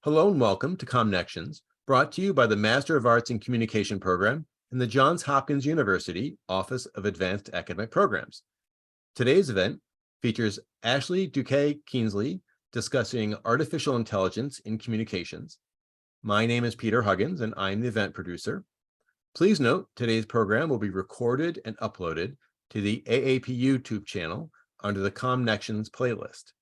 Hello and welcome to ComNections, brought to you by the Master of Arts in Communication program in the Johns Hopkins University Office of Advanced Academic Programs. Today's event features Ashley Duqué Kienzle discussing artificial intelligence in communications. My name is Peter Huggins and I'm the event producer. Please note today's program will be recorded and uploaded to the AAP YouTube channel under the ComNections playlist.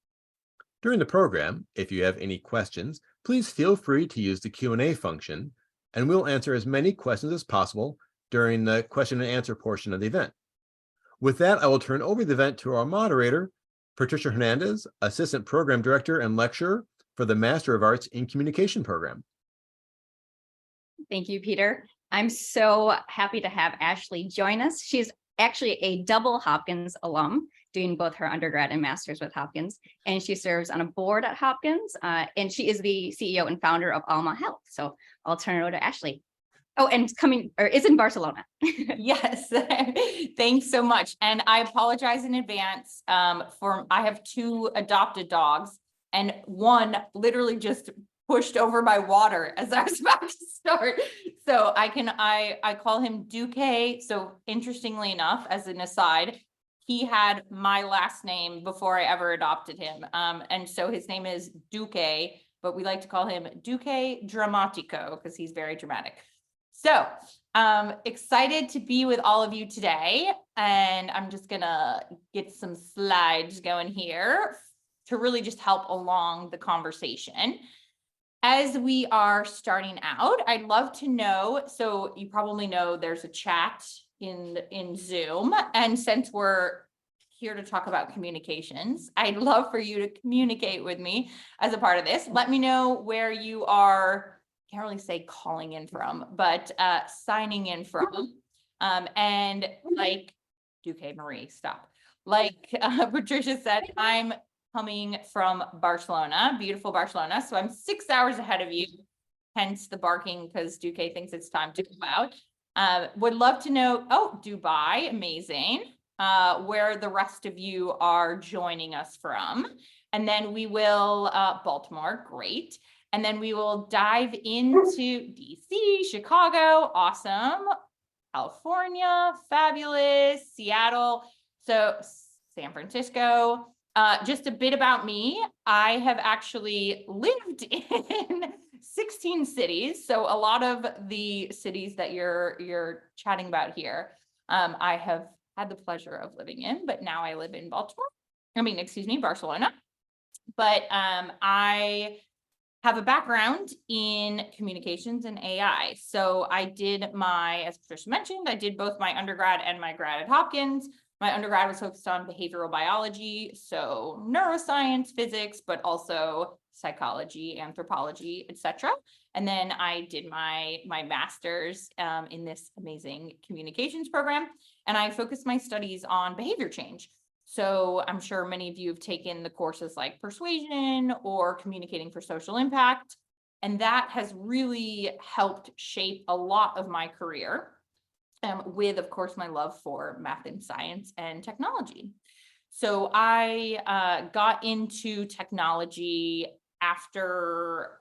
During the program, if you have any questions, please feel free to use the Q&A function, and we'll answer as many questions as possible during the question and answer portion of the event. With that, I will turn over the event to our moderator, Patricia Hernandez, Assistant Program Director and Lecturer for the Master of Arts in Communication program. Thank you, Peter. I'm so happy to have Ashley join us. She's actually a double Hopkins alum, doing both her undergrad and master's with Hopkins, and she serves on a board at Hopkins, and she is the CEO and founder of Almma Health. So I'll turn it over to Ashley. Oh, and is in Barcelona. Yes, thanks so much. And I apologize in advance I have two adopted dogs, and one literally just pushed over my water as I was about to start. So I call him Duqué. So interestingly enough, as an aside, he had my last name before I ever adopted him. And so his name is Duqué, but we like to call him Duqué Dramatico because he's very dramatic. So excited to be with all of you today. And I'm just gonna get some slides going here to really just help along the conversation. As we are starting out, I'd love to know, so you probably know there's a chat in Zoom, and since we're here to talk about communications, I'd love for you to communicate with me as a part of this. Let me know where you are, can't really say calling in from, but signing in from. And like Duqué Marie, stop. Like Patricia said, I'm coming from Barcelona, beautiful Barcelona. So I'm 6 hours ahead of you, hence the barking, because Duqué thinks it's time to go out. Would love to know, oh, Dubai, amazing, where the rest of you are joining us from. And then we will, Baltimore, great. And then we will dive into DC, Chicago, awesome, California, fabulous, Seattle, so San Francisco. Just a bit about me. I have actually lived in 16 cities. So a lot of the cities that you're chatting about here, I have had the pleasure of living in, but now I live in Barcelona. But I have a background in communications and AI. So I did as Patricia mentioned, I did both my undergrad and my grad at Hopkins. My undergrad was focused on behavioral biology, so neuroscience, physics, but also psychology, anthropology, etc. And then I did my master's in this amazing communications program, and I focused my studies on behavior change. So I'm sure many of you have taken the courses like persuasion or communicating for social impact, and that has really helped shape a lot of my career. With, of course, my love for math and science and technology. So I got into technology after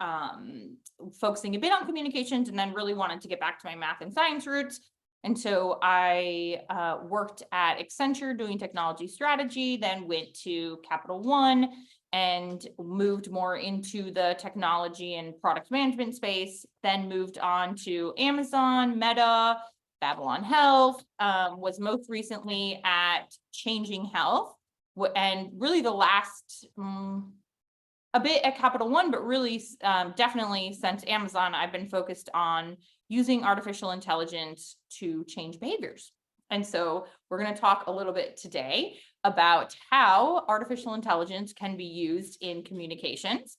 focusing a bit on communications, and then really wanted to get back to my math and science roots. And so I worked at Accenture doing technology strategy, then went to Capital One and moved more into the technology and product management space, then moved on to Amazon, Meta, Babylon Health, was most recently at Changing Health, and really the last a bit at Capital One, but really definitely since Amazon, I've been focused on using artificial intelligence to change behaviors. And so we're going to talk a little bit today about how artificial intelligence can be used in communications.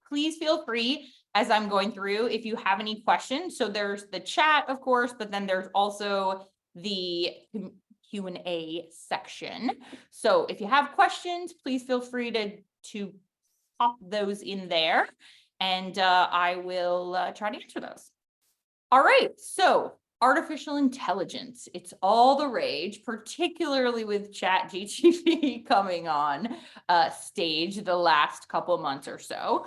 Please feel free as I'm going through, if you have any questions. So there's the chat, of course, but then there's also the Q&A section. So if you have questions, please feel free to pop those in there, and I will try to answer those. All right, so artificial intelligence, it's all the rage, particularly with ChatGPT coming on stage the last couple months or so.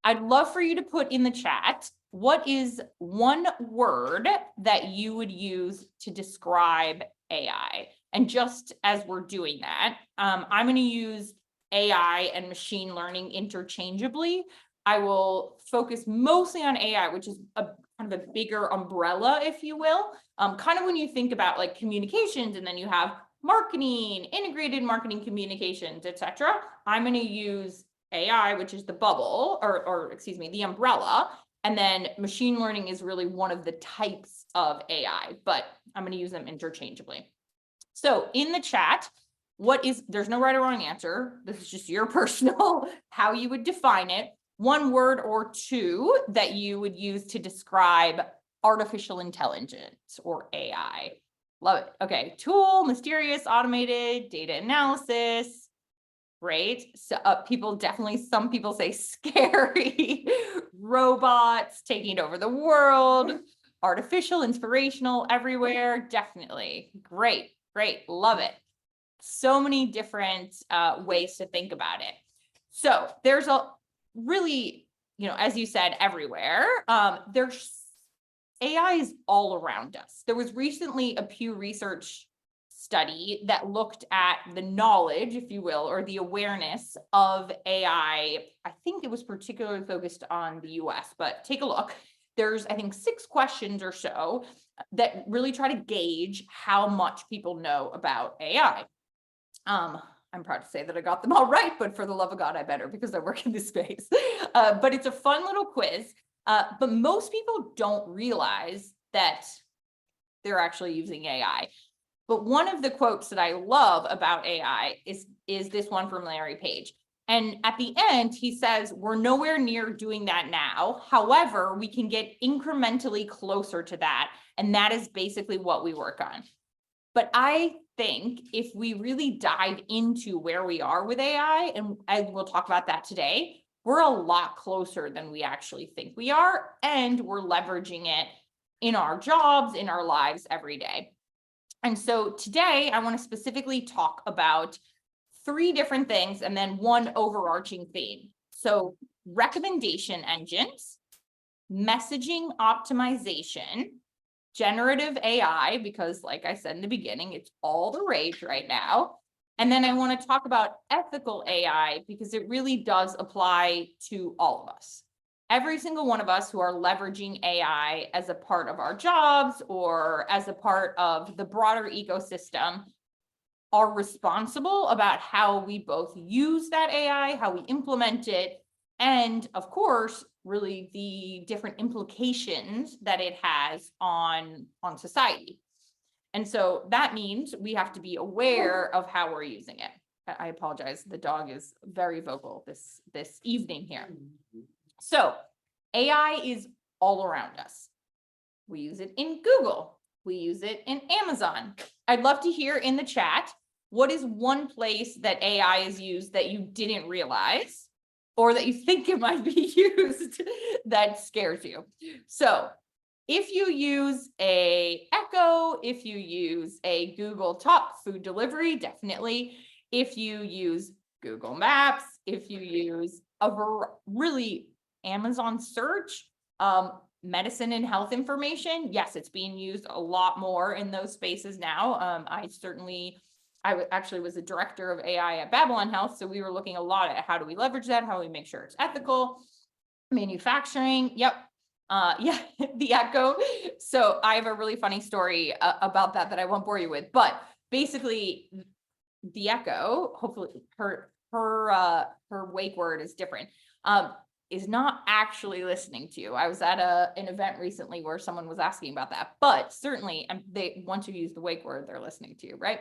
I'd love for you to put in the chat, what is one word that you would use to describe AI? And just as we're doing that, I'm going to use AI and machine learning interchangeably. I will focus mostly on AI, which is a kind of a bigger umbrella, if you will. Kind of when you think about like communications, and then you have marketing, integrated marketing communications, etc. I'm going to use AI, which is the bubble, or excuse me, the umbrella. And then machine learning is really one of the types of AI, but I'm going to use them interchangeably. So in the chat, there's no right or wrong answer. This is just your personal, how you would define it. One word or two that you would use to describe artificial intelligence or AI. Love it. Okay. Tool, mysterious, automated, data analysis. Great. So some people say scary, robots taking over the world, artificial, inspirational, everywhere. Definitely. Great. Great. Love it. So many different ways to think about it. So there's a really, as you said, everywhere. There's AI is all around us. There was recently a Pew Research study that looked at the knowledge, if you will, or the awareness of AI. I think it was particularly focused on the US, but take a look. There's, I think, 6 questions or so that really try to gauge how much people know about AI. I'm proud to say that I got them all right, but for the love of God, I better, because I work in this space. But it's a fun little quiz. But most people don't realize that they're actually using AI. But one of the quotes that I love about AI is this one from Larry Page. And at the end, he says, we're nowhere near doing that now. However, we can get incrementally closer to that. And that is basically what we work on. But I think if we really dive into where we are with AI, and we'll talk about that today, we're a lot closer than we actually think we are. And we're leveraging it in our jobs, in our lives every day. And so today I want to specifically talk about 3 different things and then one overarching theme. So recommendation engines, messaging optimization, generative AI, because like I said in the beginning, it's all the rage right now. And then I want to talk about ethical AI because it really does apply to all of us. Every single one of us who are leveraging AI as a part of our jobs or as a part of the broader ecosystem are responsible about how we both use that AI, how we implement it, and of course, really the different implications that it has on society. And so that means we have to be aware of how we're using it. I apologize, the dog is very vocal this evening here. So AI is all around us. We use it in Google. We use it in Amazon. I'd love to hear in the chat, what is one place that AI is used that you didn't realize or that you think it might be used that scares you? So if you use a Echo, if you use a Google Top food delivery, definitely. If you use Google Maps, if you use really Amazon search, medicine and health information, yes, it's being used a lot more in those spaces now. I actually was a director of AI at Babylon Health, so we were looking a lot at how do we leverage that, how do we make sure it's ethical. Manufacturing, yep. Yeah, the Echo. So I have a really funny story about that I won't bore you with, but basically the Echo, hopefully her wake word is different, is not actually listening to you. I was at an event recently where someone was asking about that, but certainly once you use the wake word, they're listening to you, right?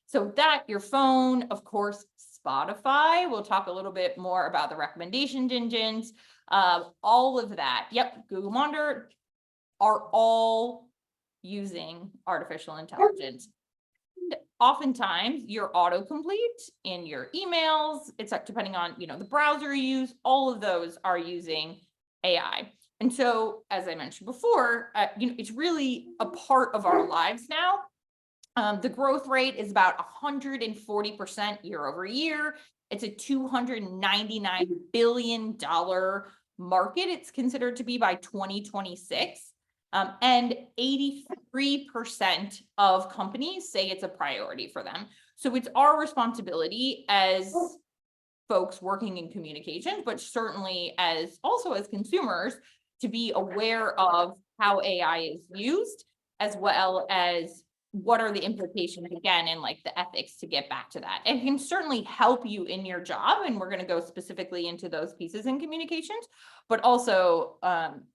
So that, your phone, of course, Spotify, we'll talk a little bit more about the recommendation engines, all of that. Yep, Google Monitor are all using artificial intelligence. And oftentimes your autocomplete in your emails, it's depending on, the browser you use, all of those are using AI. And so, as I mentioned before, it's really a part of our lives now. The growth rate is about 140% year over year. It's a $299 billion market it's considered to be by 2026. And 83% of companies say it's a priority for them. So it's our responsibility as folks working in communications, but certainly as also as consumers, to be aware of how AI is used, as well as what are the implications, again, and like the ethics to get back to that. It can certainly help you in your job, and we're going to go specifically into those pieces in communications, but also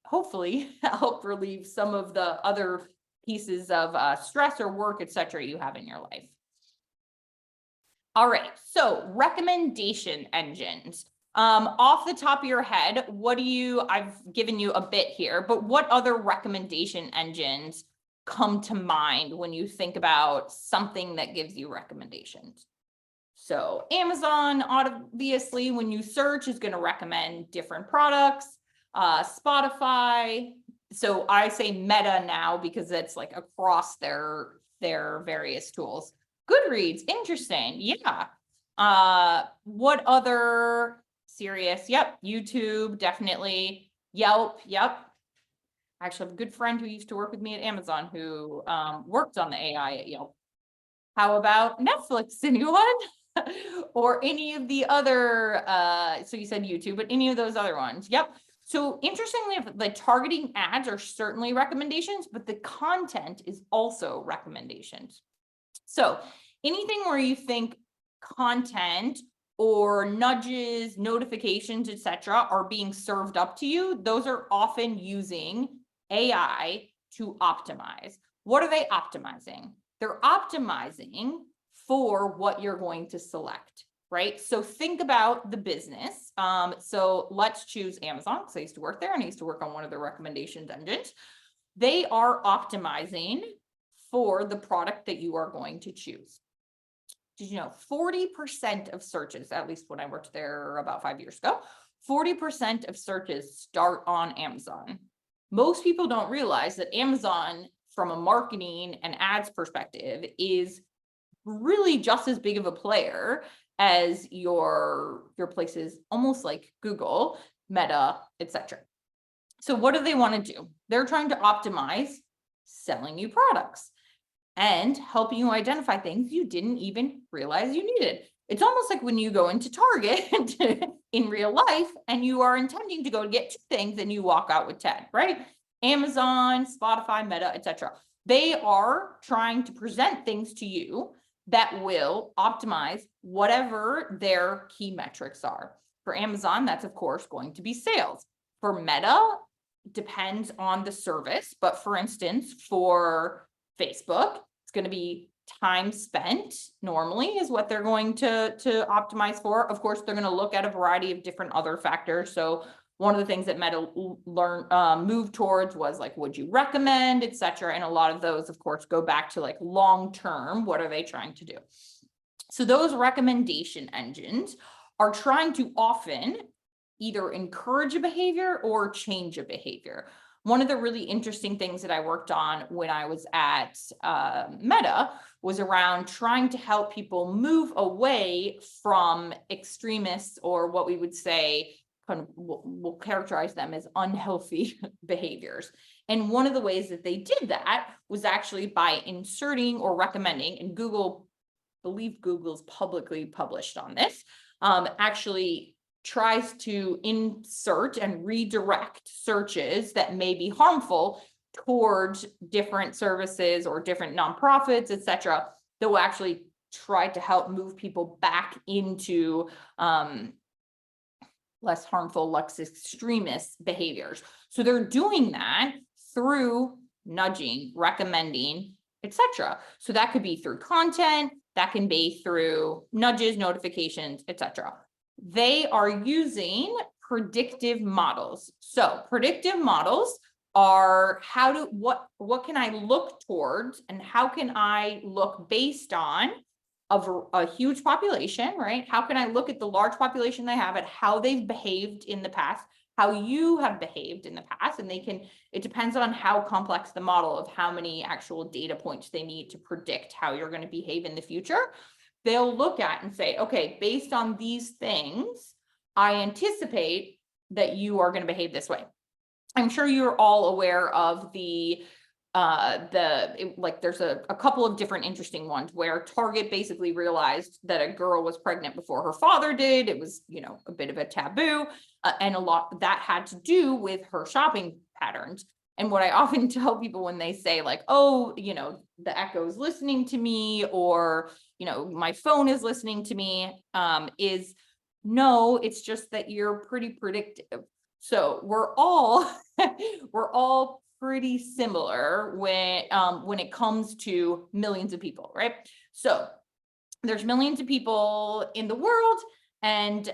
hopefully help relieve some of the other pieces of stress or work, et cetera, you have in your life. All right, so recommendation engines. Off the top of your head, I've given you a bit here, but what other recommendation engines come to mind when you think about something that gives you recommendations? So Amazon, obviously, when you search, is going to recommend different products. Spotify. So I say Meta now because it's like across their various tools. Goodreads, interesting. Yeah. What other serious? Yep. YouTube, definitely. Yelp. Yep. I actually have a good friend who used to work with me at Amazon who worked on the AI at Yelp. How about Netflix, anyone? Or any of the other, so you said YouTube, but any of those other ones? Yep. So interestingly, the targeting ads are certainly recommendations, but the content is also recommendations. So anything where you think content or nudges, notifications, etc., are being served up to you, those are often using AI to optimize. What are they optimizing? They're optimizing for what you're going to select, right? So think about the business. So let's choose Amazon, because I used to work there and I used to work on one of the recommendations engines. They are optimizing for the product that you are going to choose. Did you know 40% of searches, at least when I worked there about 5 years ago, 40% of searches start on Amazon. Most people don't realize that Amazon, from a marketing and ads perspective, is really just as big of a player as your places, almost like Google, Meta, etc. So what do they want to do? They're trying to optimize selling you products and helping you identify things you didn't even realize you needed. It's almost like when you go into Target in real life and you are intending to go get 2 things and you walk out with 10, right? Amazon, Spotify, Meta, etc. They are trying to present things to you that will optimize whatever their key metrics are. For Amazon, that's of course going to be sales. For Meta, depends on the service, but for instance, for Facebook, it's going to be time spent normally is what they're going to optimize for. Of course, they're going to look at a variety of different other factors. So one of the things that Meta moved towards was like, would you recommend, et cetera. And a lot of those, of course, go back to like long-term, what are they trying to do? So those recommendation engines are trying to often either encourage a behavior or change a behavior. One of the really interesting things that I worked on when I was at Meta was around trying to help people move away from extremists, or what we would say, kind of, we'll characterize them as unhealthy behaviors. And one of the ways that they did that was actually by inserting or recommending, and I believe Google's publicly published on this, actually tries to insert and redirect searches that may be harmful towards different services or different nonprofits, et cetera, that will actually try to help move people back into less harmful, less extremist behaviors. So they're doing that through nudging, recommending, et cetera. So that could be through content, that can be through nudges, notifications, et cetera. They are using predictive models. So predictive models are what can I look towards, and how can I look based on a huge population, right? How can I look at the large population they have, at how they've behaved in the past, how you have behaved in the past, and it depends on how complex the model of how many actual data points they need to predict how you're going to behave in the future. They'll look at and say, okay, based on these things, I anticipate that you are going to behave this way. I'm sure you're all aware of there's a couple of different interesting ones where Target basically realized that a girl was pregnant before her father did. It was, a bit of a taboo, and a lot that had to do with her shopping patterns. And what I often tell people when they say like, oh, the Echo's listening to me, or, my phone is listening to me, is no, it's just that you're pretty predictive. So we're all pretty similar when it comes to millions of people, right? So there's millions of people in the world, and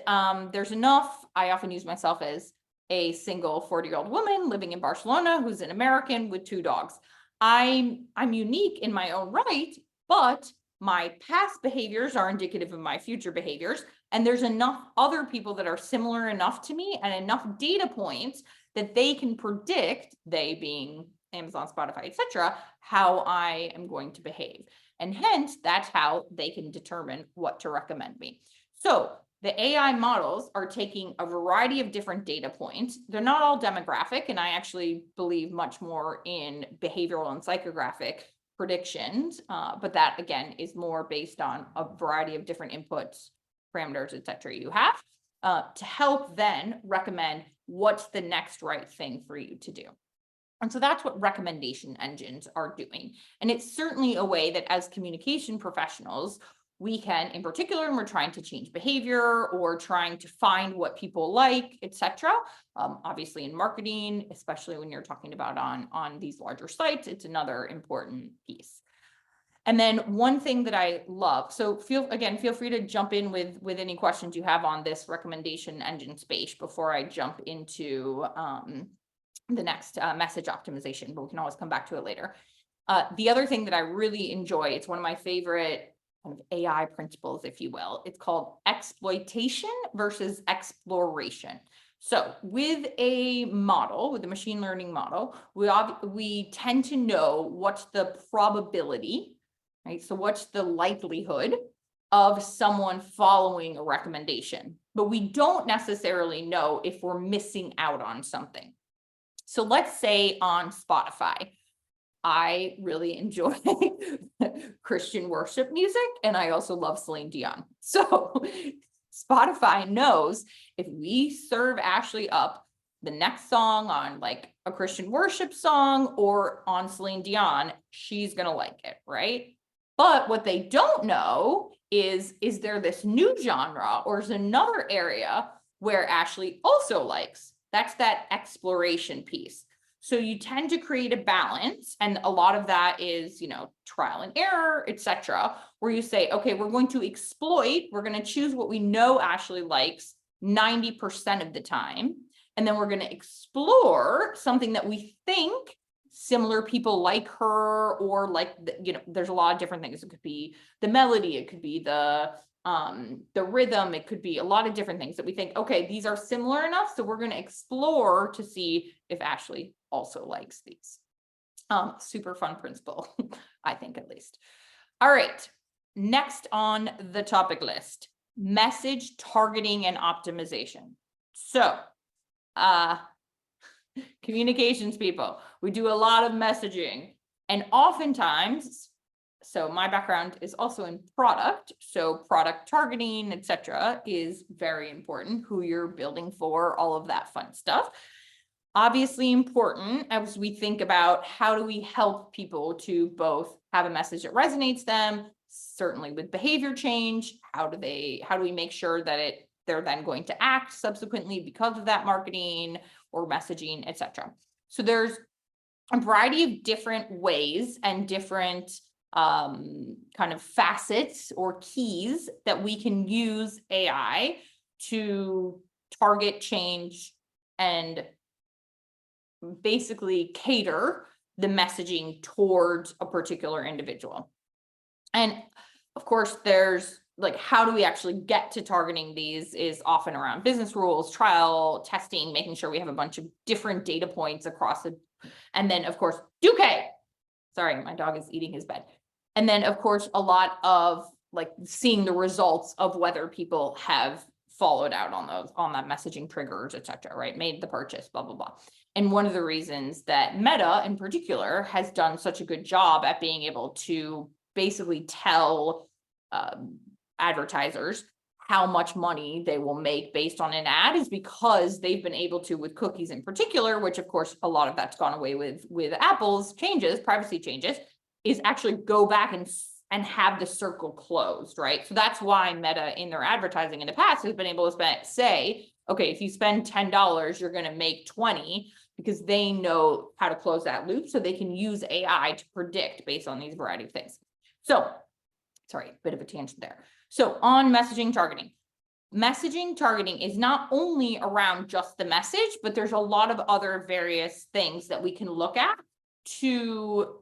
there's enough. I often use myself as a single 40-year-old woman living in Barcelona who's an American with 2 dogs. I'm unique in my own right, but my past behaviors are indicative of my future behaviors. And there's enough other people that are similar enough to me and enough data points that they can predict, they being Amazon, Spotify, etc., how I am going to behave. And hence, that's how they can determine what to recommend me. So the AI models are taking a variety of different data points. They're not all demographic, and I actually believe much more in behavioral and psychographic predictions, but that again is more based on a variety of different inputs, parameters, etc. you have to help then recommend what's the next right thing for you to do. And so that's what recommendation engines are doing. And it's certainly a way that as communication professionals, we can, in particular, when we're trying to change behavior or trying to find what people like, etc. Obviously in marketing, especially when you're talking about on these larger sites, it's another important piece. And then one thing that I love, so feel free to jump in with any questions you have on this recommendation engine space before I jump into the next message optimization, but we can always come back to it later. The other thing that I really enjoy, it's one of my favorite kind of AI principles, if you will. It's called exploitation versus exploration. So with a model, with a machine learning model, we tend to know what's the probability, right? So what's the likelihood of someone following a recommendation, but we don't necessarily know if we're missing out on something. So let's say on Spotify, I really enjoy Christian worship music, and I also love Celine Dion. So Spotify knows if we serve Ashley up the next song on like a Christian worship song or on Celine Dion, she's going to like it, right? But what they don't know is there this new genre or is another area where Ashley also likes? That's that exploration piece. So you tend to create a balance, and a lot of that is, trial and error, etc., where you say, okay, we're going to exploit, we're going to choose what we know Ashley likes 90% of the time, and then we're going to explore something that we think similar people like her, or like, there's a lot of different things. It could be the melody, it could be the rhythm, it could be a lot of different things that we think, okay, these are similar enough, so we're going to explore to see if Ashley also likes these. Super fun principle, I think, at least. All right, next on the topic list, message targeting and optimization. So communications people, we do a lot of messaging, and oftentimes, so my background is also in product, so product targeting, etc., is very important. Who you're building for, all of that fun stuff. Obviously important as we think about how do we help people to both have a message that resonates them, certainly with behavior change. How do we make sure that they're then going to act subsequently because of that marketing or messaging, etc. So there's a variety of different ways and different kind of facets or keys that we can use AI to target, change, and basically cater the messaging towards a particular individual. And of course, there's like, how do we actually get to targeting these is often around business rules, trial, testing, making sure we have a bunch of different data points across it. And then of course, Duqué, sorry, my dog is eating his bed. And then of course, a lot of like seeing the results of whether people have followed out on that messaging triggers, et cetera, right? Made the purchase, blah, blah, blah. And one of the reasons that Meta in particular has done such a good job at being able to basically tell advertisers how much money they will make based on an ad is because they've been able to, with cookies in particular, which of course a lot of that's gone away with Apple's changes, privacy changes, is actually go back and have the circle closed, right? So that's why Meta in their advertising in the past has been able to say, okay, if you spend $10, you're going to make 20, because they know how to close that loop, so they can use AI to predict based on these variety of things. So, sorry, bit of a tangent there. So on messaging targeting is not only around just the message, but there's a lot of other various things that we can look at to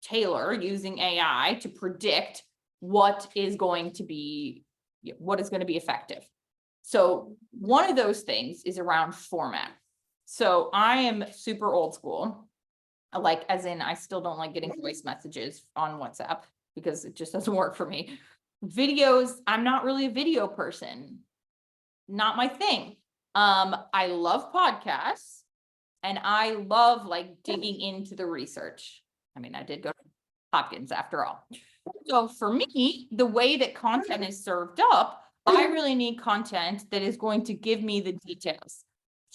tailor using AI to predict what is going to be effective. So one of those things is around format. So I am super old school, like as in I still don't like getting voice messages on WhatsApp because it just doesn't work for me. Videos, I'm not really a video person, not my thing. I love podcasts and I love like digging into the research. I mean, I did go to Hopkins after all. So for me, the way that content is served up, I really need content that is going to give me the details.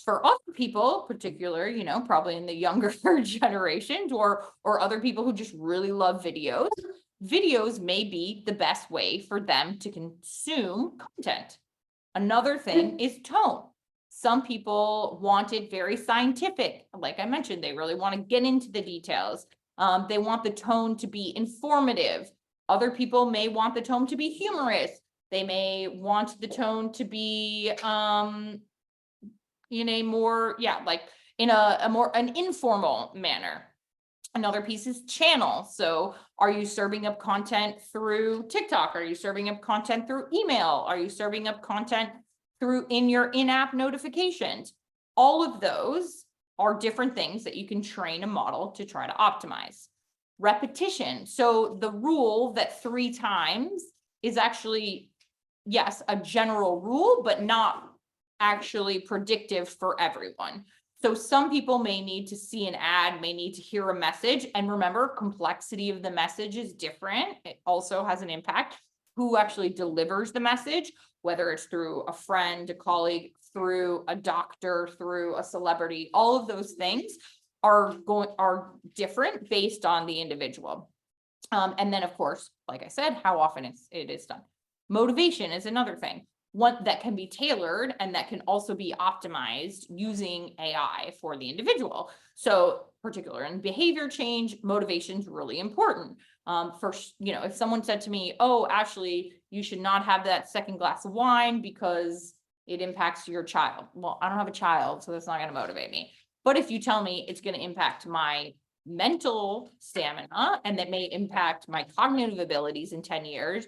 For other people, particular, probably in the younger generations or other people who just really love videos may be the best way for them to consume content. Another thing is tone. Some people want it very scientific. Like I mentioned, they really want to get into the details. They want the tone to be informative. Other people may want the tone to be humorous. They may want the tone to be in a more, like in an informal manner. Another piece is channel. So are you serving up content through TikTok? Are you serving up content through email? Are you serving up content through in your in-app notifications? All of those are different things that you can train a model to try to optimize. Repetition. So the rule that 3 times is actually, yes, a general rule, but not actually predictive for everyone. So some people may need to see an ad, may need to hear a message. And remember, complexity of the message is different. It also has an impact. Who actually delivers the message, whether it's through a friend, a colleague, through a doctor, through a celebrity, all of those things are different based on the individual. And then of course, like I said, how often it is done. Motivation is another thing. One that can be tailored and that can also be optimized using AI for the individual. So particular in behavior change, motivation is really important. First, if someone said to me, oh, Ashley, you should not have that second glass of wine because it impacts your child. Well, I don't have a child, so that's not going to motivate me. But if you tell me it's going to impact my mental stamina and that may impact my cognitive abilities in 10 years,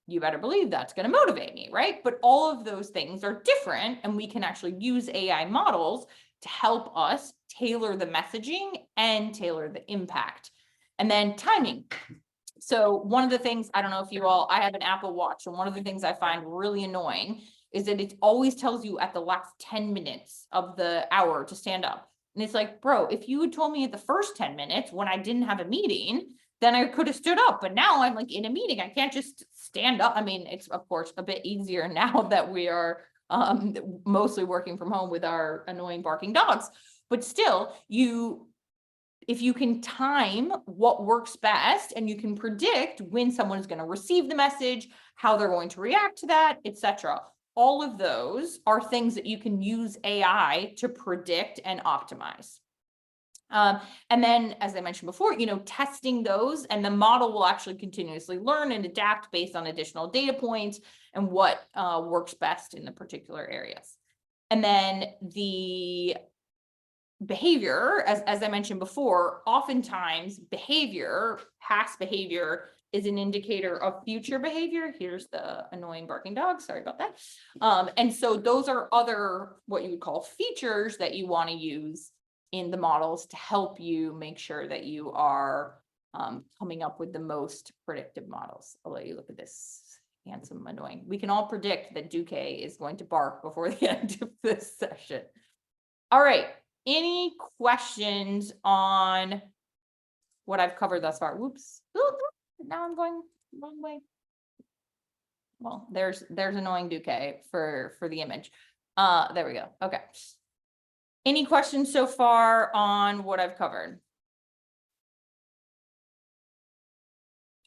you better believe that's going to motivate me, right? But all of those things are different, and we can actually use AI models to help us tailor the messaging and tailor the impact. And then timing. So one of the things, I don't know if I have an Apple Watch, and one of the things I find really annoying is that it always tells you at the last 10 minutes of the hour to stand up. And it's like, bro, if you had told me at the first 10 minutes when I didn't have a meeting, then I could have stood up. But now I'm like in a meeting. I can't just stand up. I mean, it's of course a bit easier now that we are mostly working from home with our annoying barking dogs. But still, if you can time what works best and you can predict when someone is going to receive the message, how they're going to react to that, etc. All of those are things that you can use AI to predict and optimize. And then, as I mentioned before, testing those, and the model will actually continuously learn and adapt based on additional data points and what works best in the particular areas. And then the behavior, as I mentioned before, oftentimes past behavior is an indicator of future behavior. Here's the annoying barking dog. Sorry about that. And so those are other, what you would call features that you want to use in the models to help you make sure that you are coming up with the most predictive models. I'll let you look at this handsome, annoying. We can all predict that Duqué is going to bark before the end of this session. All right. Any questions on what I've covered thus far? Whoops. Now I'm going the wrong way. Well, there's annoying Duqué for the image. There we go. Okay. Any questions so far on what I've covered?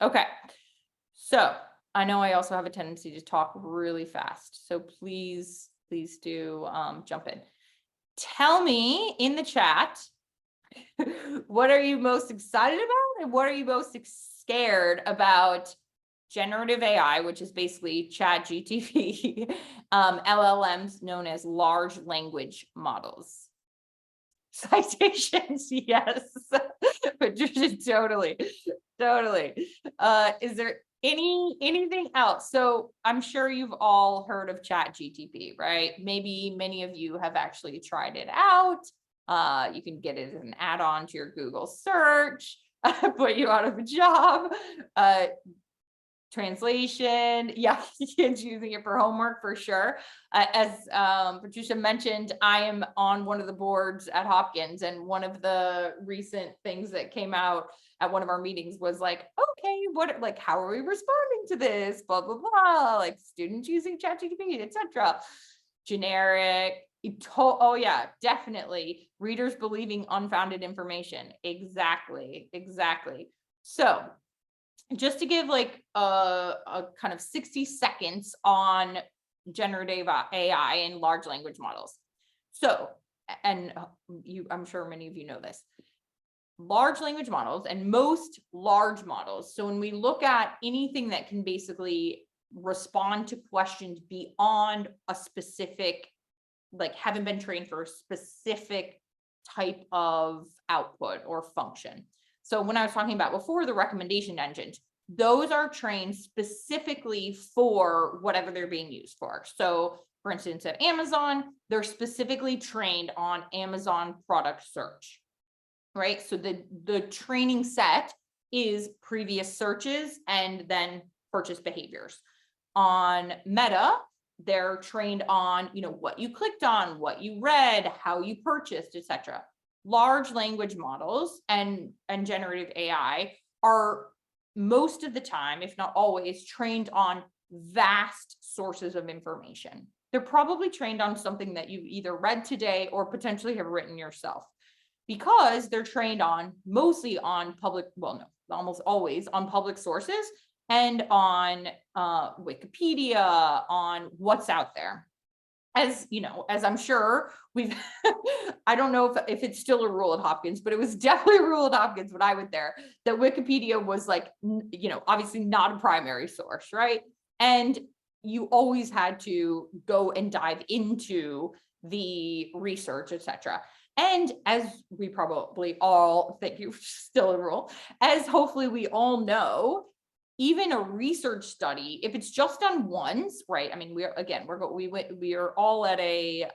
Okay. So I know I also have a tendency to talk really fast. So please do jump in. Tell me in the chat, what are you most excited about and what are you most scared about generative AI, which is basically ChatGPT, LLMs known as large language models. Citations, yes. Patricia, totally. Is there anything else? So I'm sure you've all heard of ChatGPT, right? Maybe many of you have actually tried it out. You can get it as an add-on to your Google search, put you out of a job. Translation, yeah, kids using it for homework for sure. As Patricia mentioned, I am on one of the boards at Hopkins, and one of the recent things that came out at one of our meetings was like, okay, how are we responding to this? Blah, blah, blah, like students using ChatGPT, etc. Generic. Oh yeah, definitely. Readers believing unfounded information. Exactly. So just to give like a kind of 60 seconds on generative AI and large language models. So, and I'm sure many of you know this, large language models and most large models. So when we look at anything that can basically respond to questions beyond a specific, like haven't been trained for a specific type of output or function. So when I was talking about before, the recommendation engines, those are trained specifically for whatever they're being used for. So for instance, at Amazon, they're specifically trained on Amazon product search, right? So the training set is previous searches and then purchase behaviors. On Meta, they're trained on, what you clicked on, what you read, how you purchased, etc. Large language models and generative AI are most of the time, if not always, trained on vast sources of information. They're probably trained on something that you've either read today or potentially have written yourself, because they're trained on mostly on public, well, no, almost always on public sources and on Wikipedia, on what's out there. As you know, as I'm sure we've, I don't know if it's still a rule at Hopkins, but it was definitely a rule at Hopkins when I went there, that Wikipedia was like, obviously not a primary source, right? And you always had to go and dive into the research, etc. And as we probably all think, you still a rule, as hopefully we all know, even a research study, if it's just done once, right? I mean, we are all at a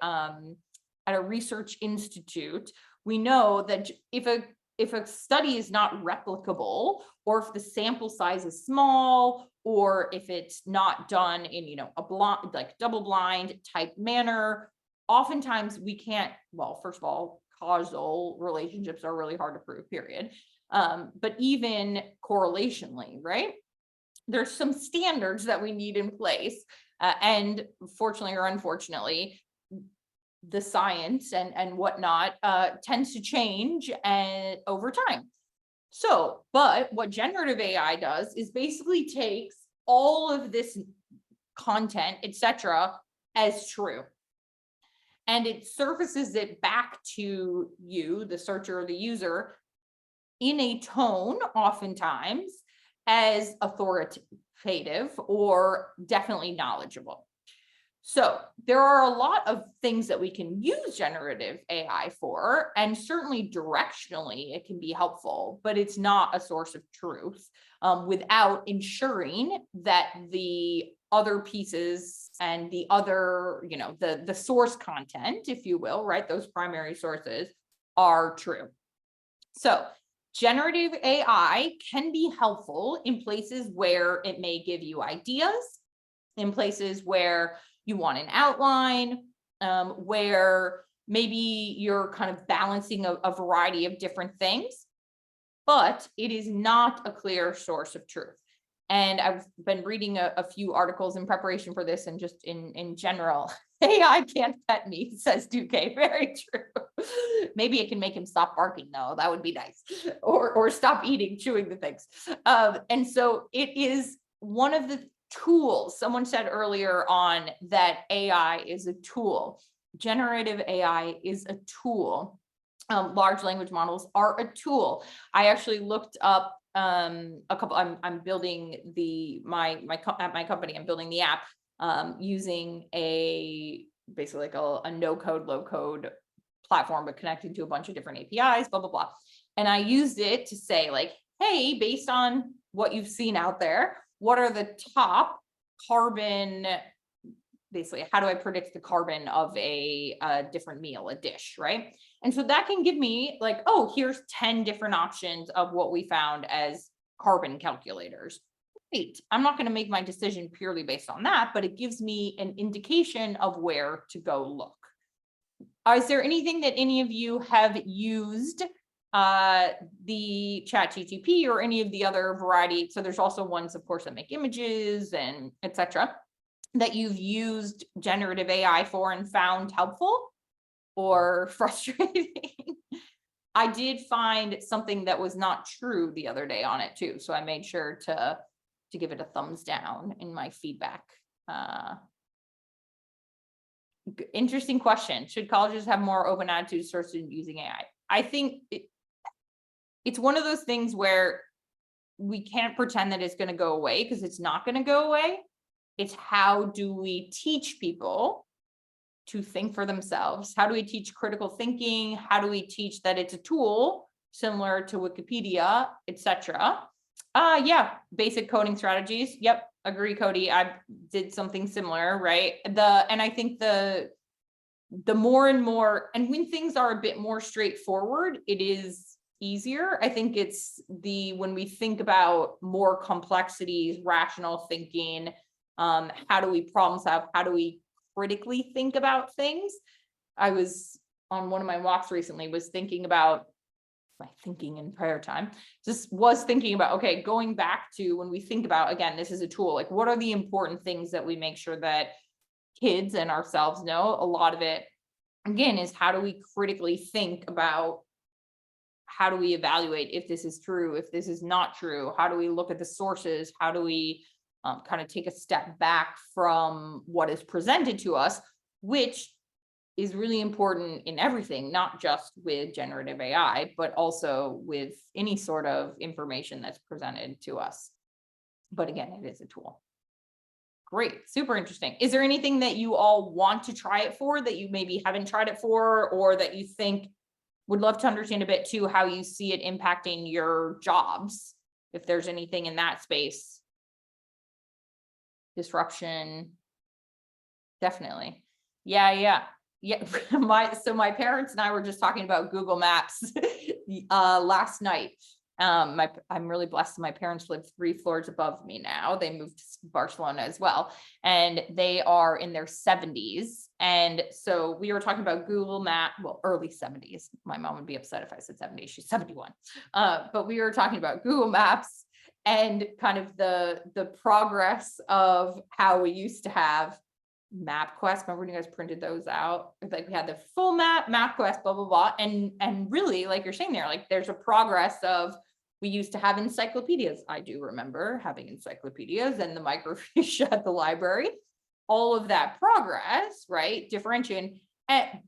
research institute. We know that if a study is not replicable, or if the sample size is small, or if it's not done in a blind, like double blind type manner, oftentimes we can't. Well, first of all, causal relationships are really hard to prove. Period. But even correlationally, right? There's some standards that we need in place, and fortunately or unfortunately, the science and whatnot tends to change over time. So, but what generative AI does is basically takes all of this content, etc., as true, and it surfaces it back to you, the searcher or the user, in a tone, oftentimes, as authoritative or definitely knowledgeable. So there are a lot of things that we can use generative AI for, and certainly directionally it can be helpful, but it's not a source of truth without ensuring that the other pieces and the other, the source content, if you will, right, those primary sources are true. So generative AI can be helpful in places where it may give you ideas, in places where you want an outline, where maybe you're kind of balancing a variety of different things, but it is not a clear source of truth. And I've been reading a few articles in preparation for this, and just in general, AI can't pet me, says Duqué. Very true. Maybe it can make him stop barking, though. That would be nice. Or stop chewing the things. And so it is one of the tools. Someone said earlier on that AI is a tool. Generative AI is a tool. Large language models are a tool. I actually looked up a couple. I'm building at my company. I'm building the app using basically like a no code, low code platform, but connecting to a bunch of different APIs, blah, blah, blah. And I used it to say like, hey, based on what you've seen out there, what are the top carbon, basically, how do I predict the carbon of a different meal, a dish, right? And so that can give me like, oh, here's 10 different options of what we found as carbon calculators. Great. I'm not going to make my decision purely based on that, but it gives me an indication of where to go look. Is there anything that any of you have used the ChatGPT or any of the other variety? So there's also ones, of course, that make images and etc. that you've used generative AI for and found helpful or frustrating? I did find something that was not true the other day on it too. So I made sure to give it a thumbs down in my feedback. Interesting question. Should colleges have more open attitudes towards students using AI? I think it's one of those things where we can't pretend that it's going to go away, because it's not going to go away. It's how do we teach people to think for themselves? How do we teach critical thinking? How do we teach that it's a tool similar to Wikipedia, etc.? Yeah, basic coding strategies. Yep, agree, Cody. I did something similar, right? And I think the more and more, and when things are a bit more straightforward, it is easier. I think it's when we think about more complexities, rational thinking, how do we problem solve? How do we critically think about things? I was on one of my walks recently, was thinking about my thinking in prayer time, just was thinking about, okay, going back to when we think about, again, this is a tool, like what are the important things that we make sure that kids and ourselves know? A lot of it, again, is how do we critically think about, how do we evaluate if this is true, if this is not true? How do we look at the sources? How do we kind of take a step back from what is presented to us, which is really important in everything, not just with generative AI, but also with any sort of information that's presented to us. But again, it is a tool. Great, super interesting. Is there anything that you all want to try it for, that you maybe haven't tried it for, or that you think would love to understand a bit too, how you see it impacting your jobs, if there's anything in that space? Disruption, definitely. Yeah. So my parents and I were just talking about Google Maps last night. I'm really blessed. My parents live 3 floors above me now. They moved to Barcelona as well, and they are in their 70s. And so we were talking about Google Map, well, early 70s. My mom would be upset if I said 70. She's 71. But we were talking about Google Maps and kind of the progress of how we used to have MapQuest. Remember when you guys printed those out? Like we had the full MapQuest, blah, blah, blah. And really, like you're saying there, like there's a progress of, we used to have encyclopedias. I do remember having encyclopedias and the microfiche at the library. All of that progress, right? Differentiating.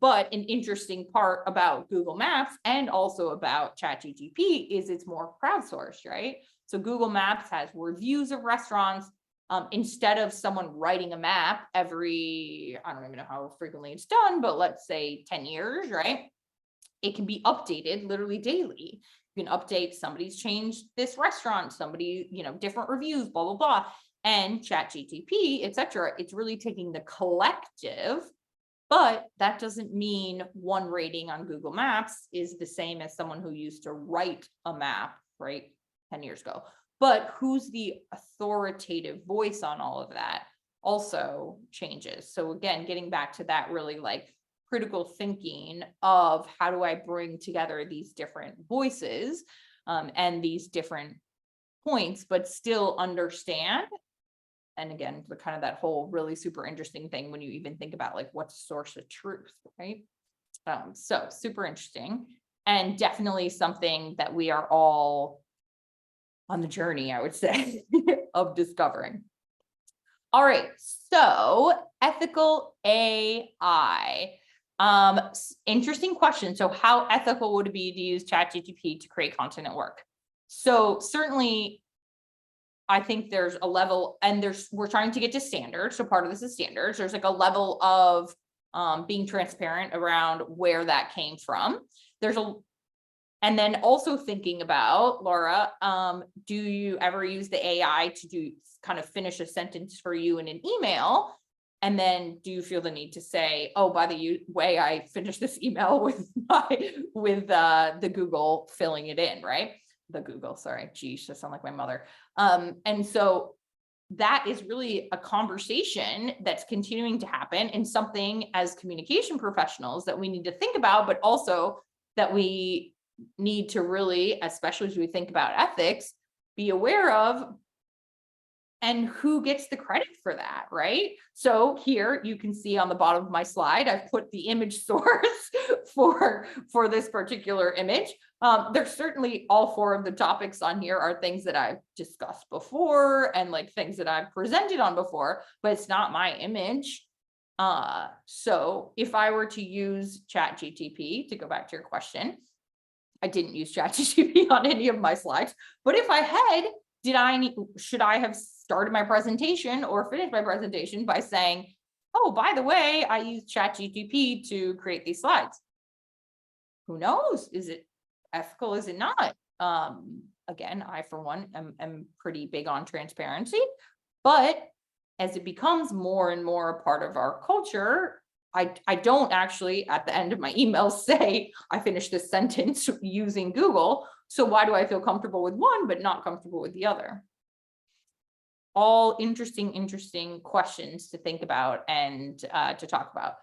But an interesting part about Google Maps and also about ChatGPT is it's more crowdsourced, right? So Google Maps has reviews of restaurants. Instead of someone writing a map every, I don't even know how frequently it's done, but let's say 10 years, right? It can be updated literally daily. You can update, somebody's changed this restaurant, somebody, different reviews, blah, blah, blah. And ChatGPT, etc. It's really taking the collective, but that doesn't mean one rating on Google Maps is the same as someone who used to write a map, right, 10 years ago. But who's the authoritative voice on all of that? also changes. So again, getting back to that really like critical thinking of how do I bring together these different voices and these different points, but still understand. And again, the kind of that whole really super interesting thing when you even think about like what's source of truth, right? So super interesting, and definitely something that we are all on the journey, I would say, of discovering. All right, so ethical AI. Interesting question. So how ethical would it be to use ChatGPT to create content at work? So certainly, I think there's a level, and we're trying to get to standards. So part of this is standards. There's like a level of being transparent around where that came from. And then also thinking about, Laura, do you ever use the AI to kind of finish a sentence for you in an email? And then do you feel the need to say, oh, by the way, I finished this email with the Google filling it in, right? The Google, sorry, geez, I sound like my mother. And so that is really a conversation that's continuing to happen, and something as communication professionals that we need to think about, but also that we need to really, especially as we think about ethics, be aware of, and who gets the credit for that, right? So here you can see on the bottom of my slide, I've put the image source for this particular image. There's certainly all four of the topics on here are things that I've discussed before and like things that I've presented on before, but it's not my image. So if I were to use ChatGPT, to go back to your question, I didn't use ChatGPT on any of my slides, but if I had, should I have started my presentation or finished my presentation by saying, oh, by the way, I used ChatGPT to create these slides? Who knows? Is it ethical? Is it not? Again, I, for one, am pretty big on transparency, but as it becomes more and more a part of our culture, I don't actually at the end of my emails say I finished this sentence using Google. So why do I feel comfortable with one but not comfortable with the other? All interesting questions to think about and to talk about.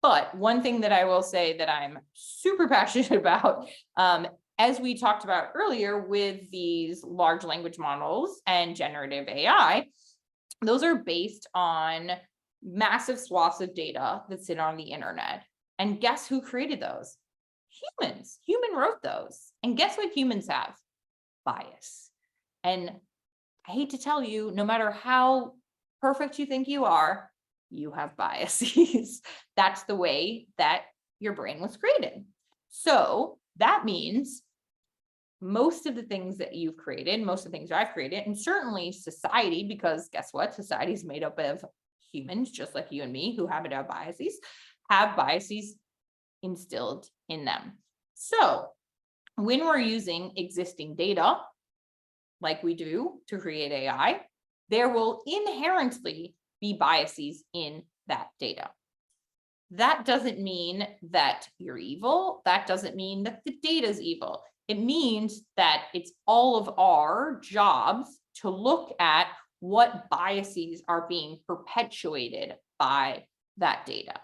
But one thing that I will say that I'm super passionate about, as we talked about earlier with these large language models and generative AI, those are based on massive swaths of data that sit on the internet. And guess who created those? Humans. Human wrote those. And guess what humans have? Bias. And I hate to tell you, no matter how perfect you think you are, you have biases. That's the way that your brain was created. So that means most of the things that you've created, most of the things I've created, and certainly society, because guess what? Society is made up of humans, just like you and me, who happen to have biases instilled in them. So when we're using existing data, like we do to create AI, there will inherently be biases in that data. That doesn't mean that you're evil. That doesn't mean that the data is evil. It means that it's all of our jobs to look at what biases are being perpetuated by that data.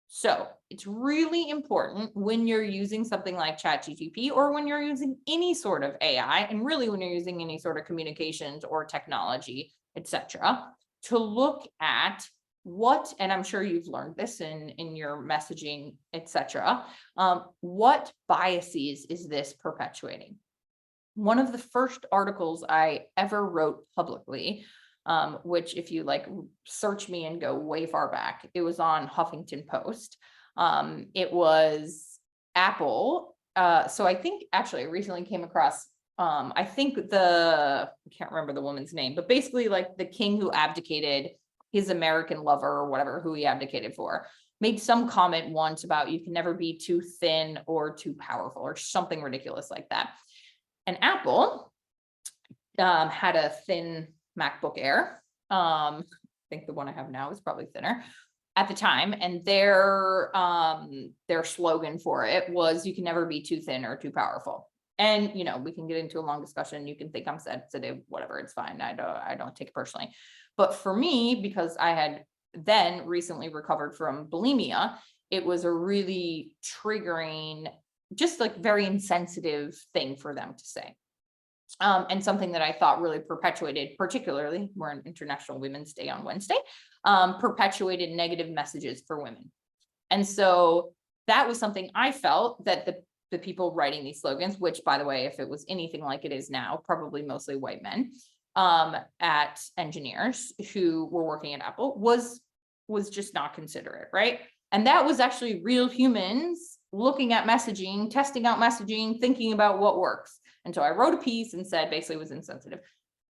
So it's really important when you're using something like ChatGPT, or when you're using any sort of AI, and really when you're using any sort of communications or technology, etc., to look at what, and I'm sure you've learned this in your messaging, etc., what biases is this perpetuating? One of the first articles I ever wrote publicly, which if you like search me and go way far back, it was on Huffington Post. It was Apple. So I think actually I recently came across, I think I can't remember the woman's name, but basically like the king who abdicated his American lover or whatever, who he abdicated for, made some comment once about you can never be too thin or too powerful or something ridiculous like that. And Apple had a thin MacBook Air. I think the one I have now is probably thinner at the time. And their slogan for it was, you can never be too thin or too powerful. And, you know, we can get into a long discussion. You can think I'm sensitive, whatever, it's fine. I don't take it personally. But for me, because I had then recently recovered from bulimia, it was a really triggering, just like very insensitive thing for them to say. And something that I thought really perpetuated, particularly we're on International Women's Day on Wednesday, perpetuated negative messages for women. And so that was something I felt that the people writing these slogans, which by the way, if it was anything like it is now, probably mostly white men, at engineers who were working at Apple, was just not considerate, right? And that was actually real humans looking at messaging, testing out messaging, thinking about what works. And so I wrote a piece and said basically it was insensitive.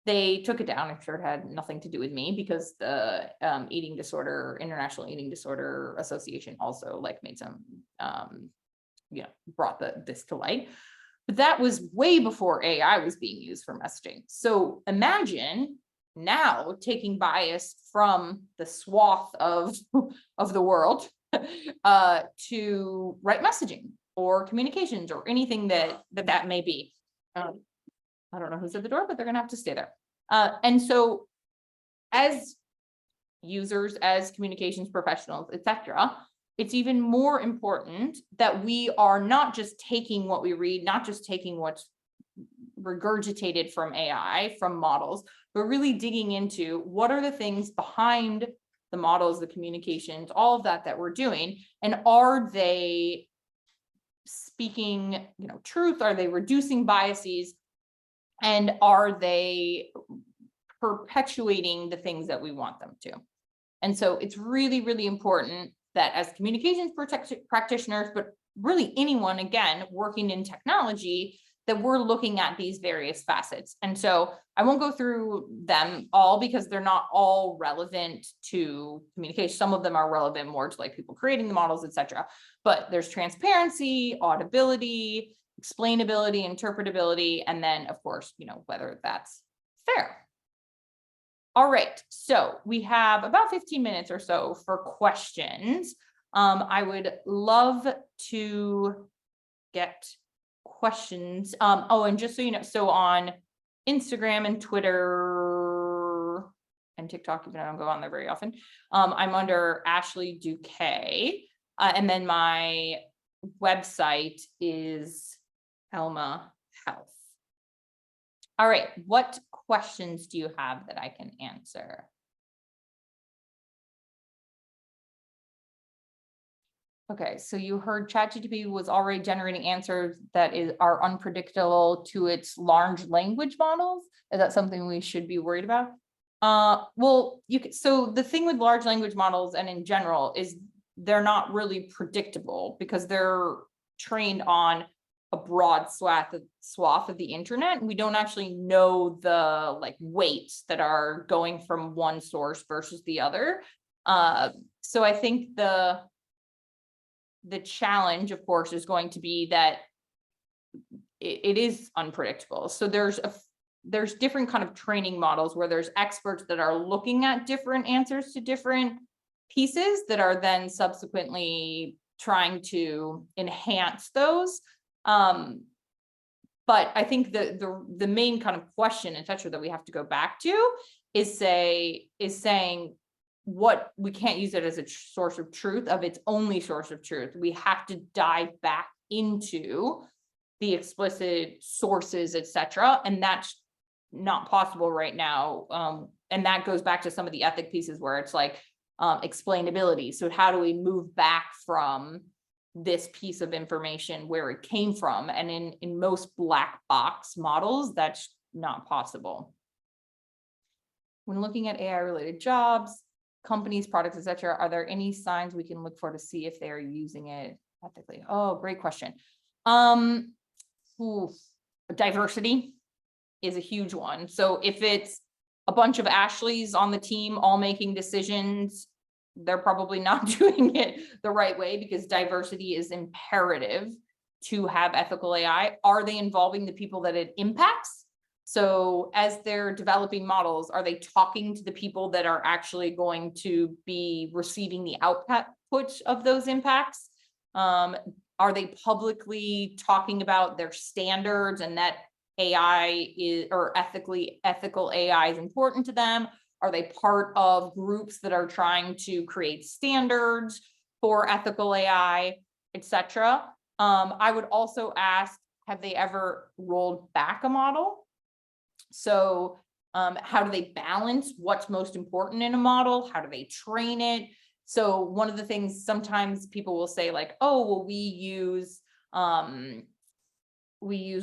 They took it down. I'm sure it had nothing to do with me, because the International Eating Disorder Association also like made some, brought this to light. But that was way before AI was being used for messaging. So imagine now taking bias from the swath of the world to write messaging or communications or anything that may be. I don't know who's at the door, but they're going to have to stay there. And so as users, as communications professionals, etc., it's even more important that we are not just taking what we read, not just taking what's regurgitated from AI, from models, but really digging into what are the things behind the models, the communications, all of that we're doing, and are they speaking, truth? Are they reducing biases? And are they perpetuating the things that we want them to? And so it's really, really important that as communications practitioners, but really anyone, again, working in technology, that we're looking at these various facets. And so I won't go through them all because they're not all relevant to communication. Some of them are relevant more to like people creating the models, etc. But there's transparency, audibility, explainability, interpretability, and then of course, whether that's fair. All right, so we have about 15 minutes or so for questions. I would love to get questions. And just so you know, so on Instagram and Twitter and TikTok, even though I don't go on there very often, I'm under Ashley Duqué, and then my website is Almma Health. All right, what questions do you have that I can answer? Okay, so you heard ChatGPT was already generating answers that are unpredictable to its large language models. Is that something we should be worried about? Well, so the thing with large language models and in general is they're not really predictable because they're trained on a broad swath of the internet. We don't actually know the weights that are going from one source versus the other. So I think the challenge, of course, is going to be that it is unpredictable. So there's different kind of training models where there's experts that are looking at different answers to different pieces that are then subsequently trying to enhance those. But I think the main kind of question, etc., that we have to go back to is saying what we can't use it as a source of truth, of its only source of truth. We have to dive back into the explicit sources, etc., and that's not possible right now. And that goes back to some of the ethic pieces where it's like explainability. So how do we move back from this piece of information where it came from? And in most black box models, that's not possible. When looking at AI related jobs, companies, products, etc., are there any signs we can look for to see if they're using it ethically? Oh, great question. Diversity is a huge one. So if it's a bunch of Ashleys on the team all making decisions, they're probably not doing it the right way, because diversity is imperative to have ethical AI. Are they involving the people that it impacts? So as they're developing models, are they talking to the people that are actually going to be receiving the output of those impacts? Are they publicly talking about their standards and that AI is, or ethical AI is important to them? Are they part of groups that are trying to create standards for ethical AI, etc.? I would also ask, have they ever rolled back a model? So how do they balance what's most important in a model? How do they train it? So one of the things sometimes people will say like, oh, well, we use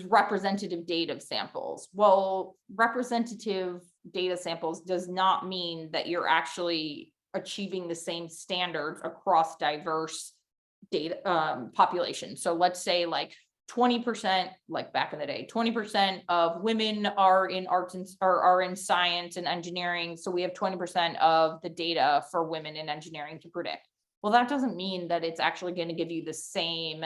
representative data samples. Well, representative data samples does not mean that you're actually achieving the same standards across diverse data populations. So let's say like 20%, like back in the day, 20% of women are in arts and are in science and engineering. So we have 20% of the data for women in engineering to predict. Well, that doesn't mean that it's actually going to give you the same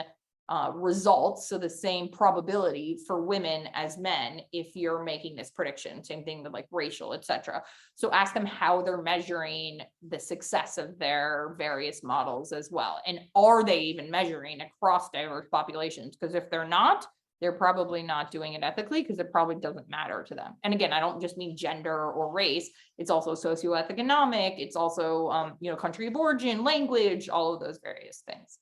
results, so the same probability for women as men if you're making this prediction. Same thing with like racial, etc. So ask them how they're measuring the success of their various models as well, and are they even measuring across diverse populations? Because if they're not, they're probably not doing it ethically, because it probably doesn't matter to them. And again, I don't just mean gender or race, it's also socioeconomic, it's also country of origin, language, all of those various things.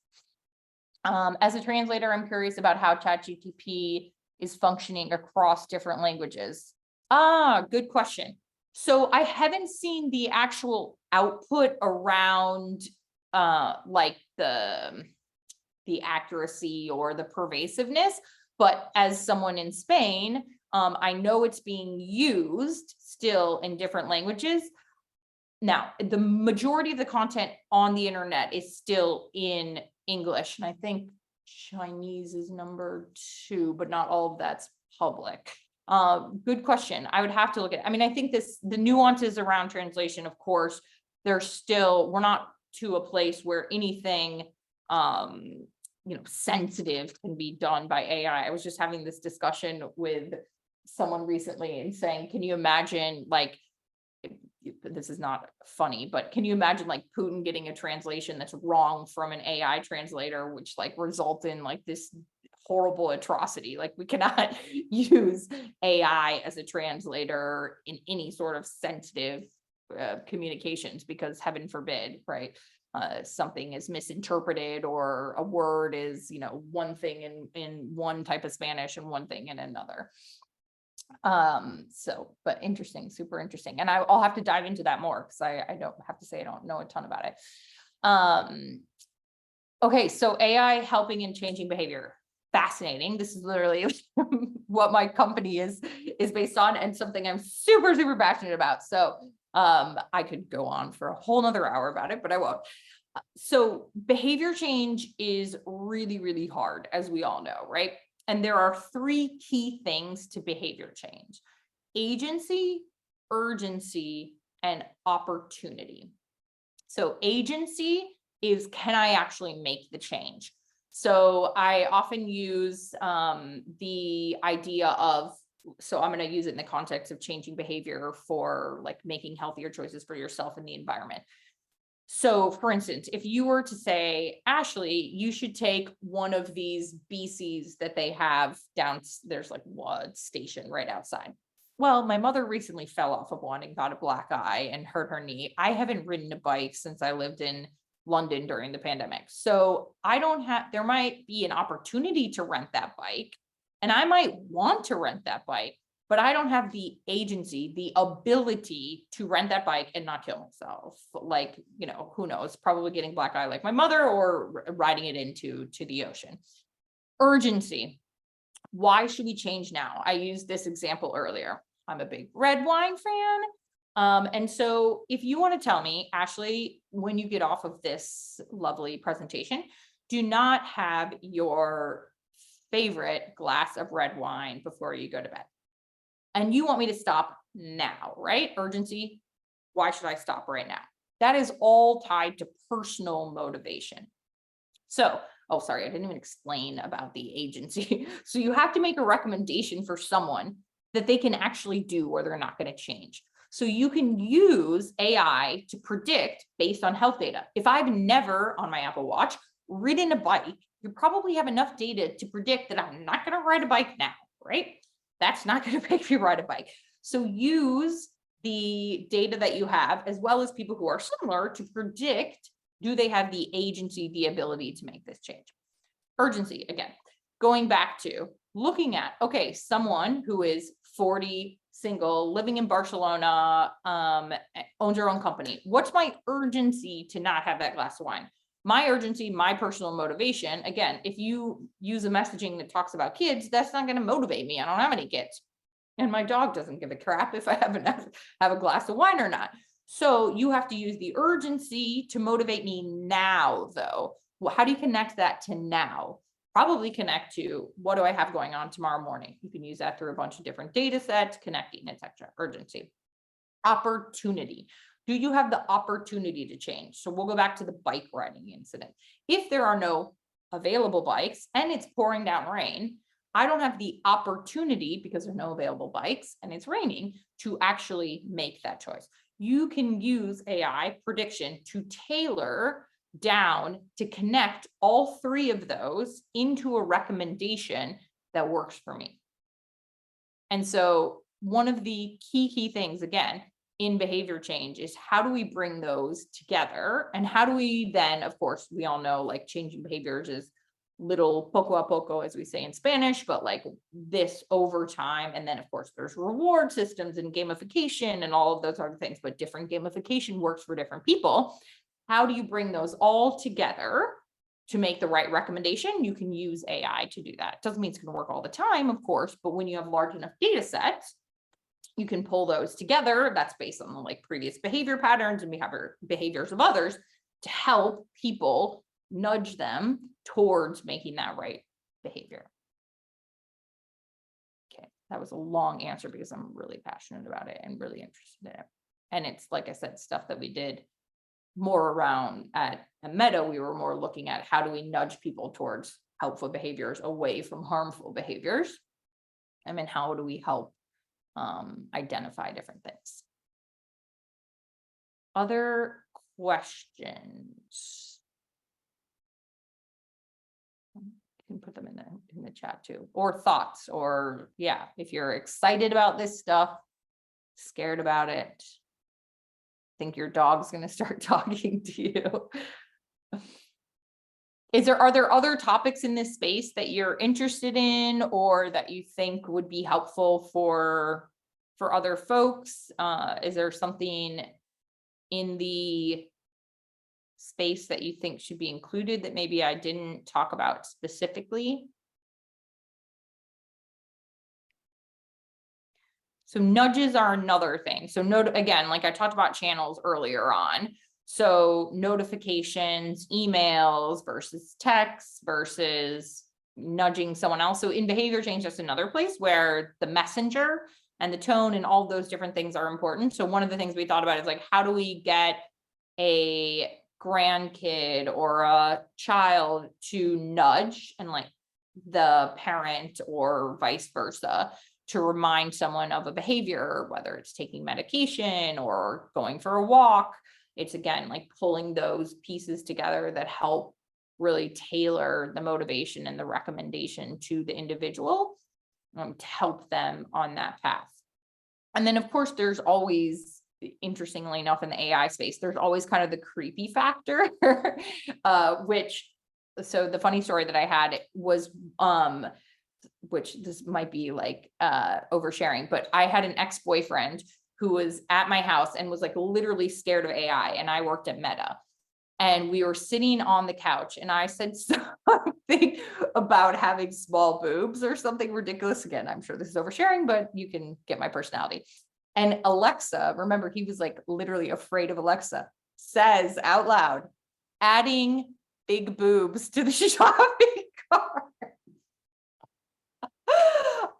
As a translator, I'm curious about how ChatGPT is functioning across different languages. Good question. So I haven't seen the actual output around like the accuracy or the pervasiveness, but as someone in Spain, I know it's being used still in different languages. Now, the majority of the content on the internet is still in English, and I think Chinese is number 2, but not all of that's public. Good question. I would have to look at, I mean, I think the nuances around translation, of course, we're not to a place where anything, sensitive can be done by AI. I was just having this discussion with someone recently and saying, can you imagine, like, this is not funny, but can you imagine like Putin getting a translation that's wrong from an AI translator, which like result in like this horrible atrocity? Like, we cannot use AI as a translator in any sort of sensitive communications, because heaven forbid, right? Something is misinterpreted, or a word is, one thing in one type of Spanish and one thing in another. But interesting, super interesting. And I'll have to dive into that more, because I don't have to say I don't know a ton about it. Okay, so AI helping in changing behavior. Fascinating. This is literally what my company is based on, and something I'm super, super passionate about. So I could go on for a whole nother hour about it, but I won't. So behavior change is really, really hard, as we all know, right? And there are 3 key things to behavior change: agency, urgency, and opportunity. So agency is, can I actually make the change? So I often use the idea of, so I'm going to use it in the context of changing behavior for like making healthier choices for yourself and the environment. So for instance, if you were to say, Ashley, you should take one of these BCs that they have down, there's like one station right outside. Well, my mother recently fell off of one and got a black eye and hurt her knee. I haven't ridden a bike since I lived in London during the pandemic. So there might be an opportunity to rent that bike, and I might want to rent that bike, but I don't have the agency, the ability to rent that bike and not kill myself. Like, who knows, probably getting black eye like my mother, or riding it into the ocean. Urgency. Why should we change now? I used this example earlier. I'm a big red wine fan. And so if you want to tell me, Ashley, when you get off of this lovely presentation, do not have your favorite glass of red wine before you go to bed. And you want me to stop now, right? Urgency. Why should I stop right now? That is all tied to personal motivation. So, oh, sorry, I didn't even explain about the agency. So you have to make a recommendation for someone that they can actually do, or they're not going to change. So you can use AI to predict based on health data. If I've never on my Apple Watch ridden a bike, you probably have enough data to predict that I'm not going to ride a bike now, right? That's not going to make me ride a bike. So use the data that you have, as well as people who are similar, to predict, do they have the agency, the ability to make this change? Urgency, again, going back to looking at, okay, someone who is 40, single, living in Barcelona, owns her own company. What's my urgency to not have that glass of wine? My urgency, my personal motivation, again, if you use a messaging that talks about kids, that's not going to motivate me. I don't have any kids. And my dog doesn't give a crap if I have a glass of wine or not. So you have to use the urgency to motivate me now, though. Well, how do you connect that to now? Probably connect to, what do I have going on tomorrow morning? You can use that through a bunch of different data sets, connecting, etc. Urgency. Opportunity. Do you have the opportunity to change? So we'll go back to the bike riding incident. If there are no available bikes and it's pouring down rain, I don't have the opportunity, because there are no available bikes and it's raining, to actually make that choice. You can use AI prediction to tailor down to connect all three of those into a recommendation that works for me. And so one of the key things, again, in behavior change is, how do we bring those together? And how do we then, of course, we all know like changing behaviors is little poco a poco, as we say in Spanish, but like this over time. And then of course there's reward systems and gamification and all of those other things, but different gamification works for different people. How do you bring those all together to make the right recommendation? You can use AI to do that. Doesn't mean it's going to work all the time, of course, but when you have large enough data sets, you can pull those together. That's based on the like previous behavior patterns and behaviors of others to help people nudge them towards making that right behavior. Okay, that was a long answer because I'm really passionate about it and really interested in it. And it's, like I said, stuff that we did more around at Meta. We were more looking at, how do we nudge people towards helpful behaviors away from harmful behaviors? I mean, how do we help identify different things? Other questions? You can put them in the chat too, or thoughts, or yeah, if you're excited about this stuff, scared about it, think your dog's going to start talking to you. Are there other topics in this space that you're interested in, or that you think would be helpful for other folks? Is there something in the space that you think should be included that maybe I didn't talk about specifically? So nudges are another thing. So again, like I talked about channels earlier on. So notifications, emails versus texts versus nudging someone else. So in behavior change, that's another place where the messenger and the tone and all those different things are important. So one of the things we thought about is like, how do we get a grandkid or a child to nudge, and like the parent or vice versa, to remind someone of a behavior, whether it's taking medication or going for a walk. It's again, like pulling those pieces together that help really tailor the motivation and the recommendation to the individual to help them on that path. And then of course, there's always, interestingly enough, in the AI space, there's always kind of the creepy factor, so the funny story that I had was, which this might be like oversharing, but I had an ex-boyfriend who was at my house and was like literally scared of AI, and I worked at Meta. And we were sitting on the couch and I said something about having small boobs or something ridiculous. Again, I'm sure this is oversharing, but you can get my personality. And Alexa, remember, he was like literally afraid of Alexa, says out loud, adding big boobs to the shopping cart.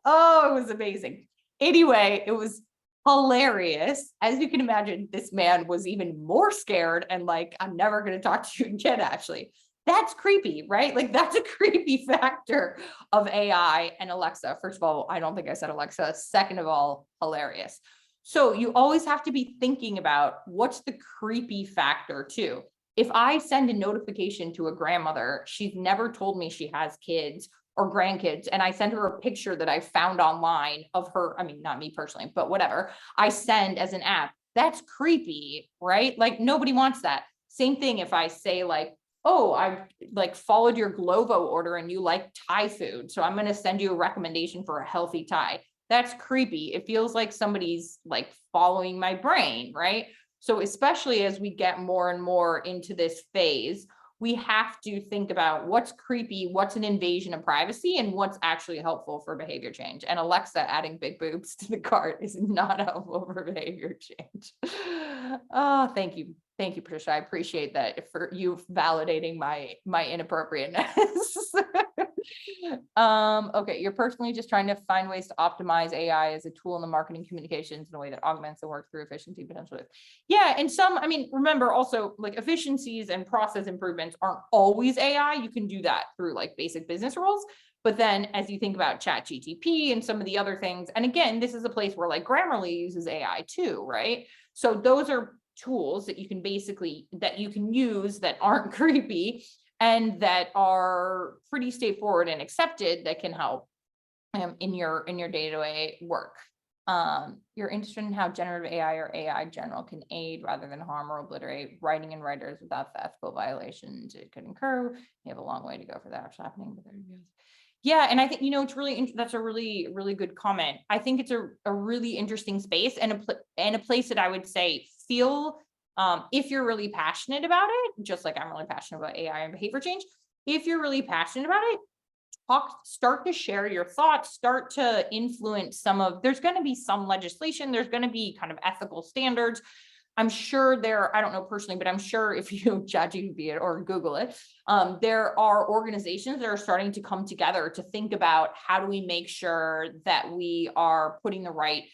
Oh, it was amazing. Anyway, it was hilarious. As you can imagine, this man was even more scared and like, I'm never going to talk to you again, Ashley. That's creepy, right? Like that's a creepy factor of AI and Alexa. First of all, I don't think I said Alexa. Second of all, hilarious. So you always have to be thinking about what's the creepy factor too. If I send a notification to a grandmother, she's never told me she has kids, or grandkids, and I send her a picture that I found online of her, I mean, not me personally, but whatever, I send as an app, that's creepy, right? Like nobody wants that. Same thing if I say like, oh, I like followed your Glovo order and you like Thai food, so I'm going to send you a recommendation for a healthy Thai. That's creepy. It feels like somebody's like following my brain, right? So especially as we get more and more into this phase, we have to think about what's creepy, what's an invasion of privacy, and what's actually helpful for behavior change. And Alexa adding big boobs to the cart is not helpful for behavior change. Oh, thank you. Thank you, Patricia. I appreciate that for you validating my inappropriateness. Okay, you're personally just trying to find ways to optimize AI as a tool in the marketing communications in a way that augments the work through efficiency potentially. Yeah, and some, I mean, remember also like efficiencies and process improvements aren't always AI. You can do that through like basic business rules. But then as you think about ChatGPT and some of the other things, and again, this is a place where like Grammarly uses AI too, right? So those are tools that you can basically, that you can use that aren't creepy and that are pretty straightforward and accepted that can help in your day-to-day work. You're interested in how generative AI or AI general can aid rather than harm or obliterate writing and writers without the ethical violations it could incur. You have a long way to go for that actually happening, but there you go. Yeah, and I think, you know, it's really, that's a really, really good comment. I think it's a really interesting space and a place that I would say feel, if you're really passionate about it, just like I'm really passionate about AI and behavior change, if you're really passionate about it, start to share your thoughts, start to influence some of, there's going to be some legislation, there's going to be kind of ethical standards. I'm sure there, I don't know personally, but I'm sure if you ChatGPT it or Google it, there are organizations that are starting to come together to think about how do we make sure that we are putting the right,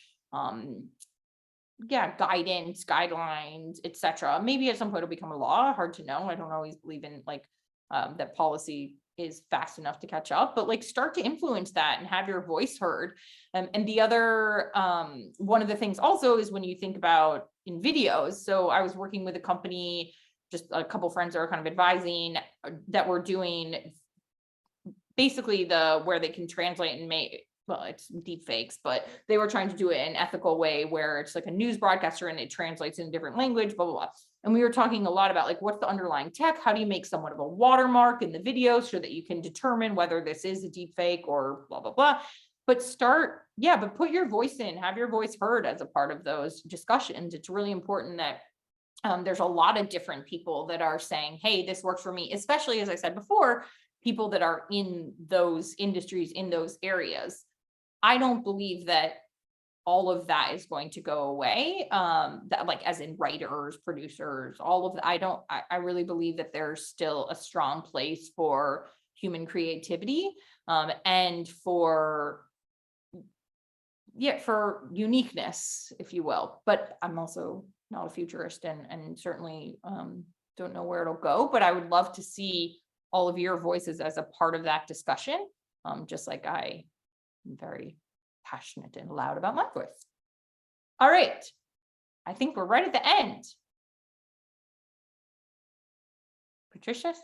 guidance, guidelines, etc. Maybe at some point it'll become a law, hard to know. I don't always believe in like that policy is fast enough to catch up, but like start to influence that and have your voice heard. And the other, one of the things also is when you think about in videos. So I was working with a company, just a couple friends that are kind of advising that we're doing basically where they can translate and make, well, it's deep fakes, but they were trying to do it in an ethical way where it's like a news broadcaster and it translates in a different language, blah, blah, blah. And we were talking a lot about like, what's the underlying tech? How do you make somewhat of a watermark in the video so that you can determine whether this is a deep fake or blah, blah, blah. But but put your voice in, have your voice heard as a part of those discussions. It's really important that there's a lot of different people that are saying, hey, this works for me, especially as I said before, people that are in those industries, in those areas. I don't believe that all of that is going to go away. That like as in writers, producers, all of that. I really believe that there's still a strong place for human creativity and for uniqueness, if you will. But I'm also not a futurist and certainly don't know where it'll go, but I would love to see all of your voices as a part of that discussion. Just like I am very passionate and loud about my voice. All right. I think we're right at the end. Patricia,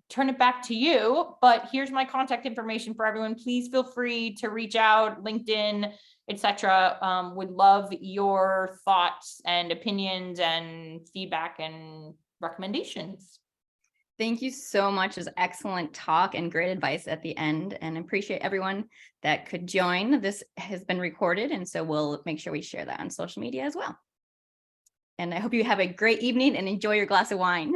turn it back to you, but here's my contact information for everyone. Please feel free to reach out, LinkedIn, etc. Would love your thoughts and opinions and feedback and recommendations. Thank you so much. It was excellent talk and great advice at the end, and appreciate everyone that could join. This has been recorded, and so we'll make sure we share that on social media as well. And I hope you have a great evening and enjoy your glass of wine.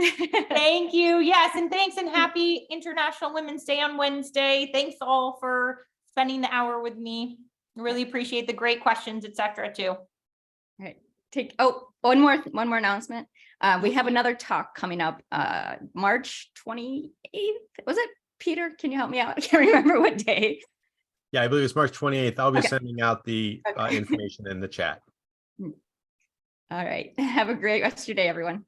Thank you. Yes, and thanks, and happy International Women's Day on Wednesday. Thanks all for spending the hour with me. Really appreciate the great questions, etc. too. All right. One more announcement. We have another talk coming up March 28th. Was it, Peter? Can you help me out? I can't remember what day. Yeah, I believe it's March 28th. I'll be sending out the information in the chat. All right. Have a great rest of your day, everyone.